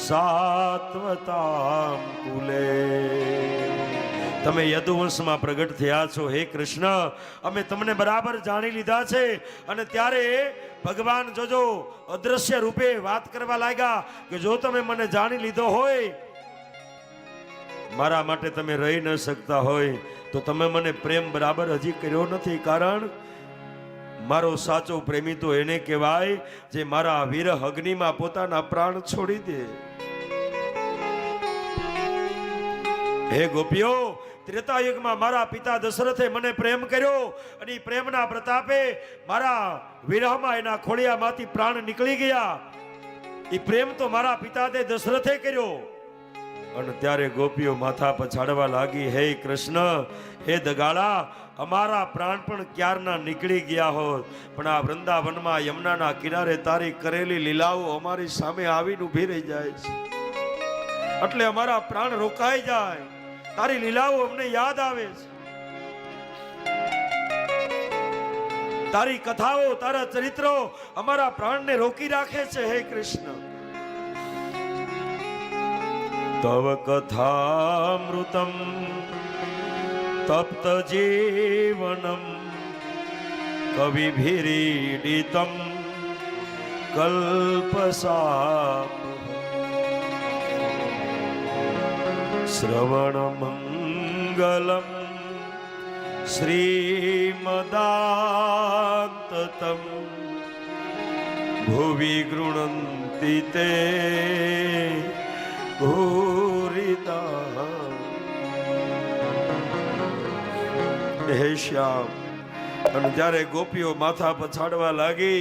સાત્વતામ કુલે. તમે યદુવંશમાં પ્રગટ થયા છો હે કૃષ્ણ, અમે તમને બરાબર જાણી લીધા છે. અને ત્યારે ભગવાન જોજો અદ્રશ્ય રૂપે વાત કરવા લાગ્યા કે જો તમે મને જાણી લીધો હોય, મારા માટે તમે રહી ન શકતા હોય, તો તમે મને પ્રેમ બરાબર હજી કર્યો નથી. કારણ મારો સાચો પ્રેમી તો એને કહેવાય જે મારા વિરહ અગ્નિમાં પોતાના પ્રાણ છોડી દે. હે ગોપીઓ, ત્રેતાયુગમાં મારા પિતા દશરથે મને પ્રેમ કર્યો અને પ્રેમના પ્રતાપે મારા વિરહમાં એના ખોળિયામાંથી પ્રાણ નીકળી ગયા. એ પ્રેમ તો મારા પિતા દશરથે કર્યો. અને ત્યારે ગોપીઓ માથા પછાડવા લાગી, હે કૃષ્ણ, હે દગાળા, અમારા પ્રાણ પણ ક્યારના નીકળી ગયા હોત, પણ આ વૃંદાવનમાં યમુનાના કિનારે તારી કરેલી લીલાઓ અમારી સામે આવીને ઊભી રહી જાય છે. એટલે અમારા પ્રાણ રોકાઈ જાય. તારી લીલાઓ અમને યાદ આવે છે. તારી કથાઓ, તારા ચરિત્રો અમારા પ્રાણને રોકી રાખે છે. હે કૃષ્ણ, તવ કથામૃતમ તપ્ત જીવનમ કવિભીરીડિતમ કલ્પસાપ શ્રવણ મંગલમ શ્રીમદાંતતમ ભુવિ ગૃણંતિ તે ભૂરિતા. હે શ્યામ. અને જ્યારે ગોપીઓ માથા પછાડવા લાગી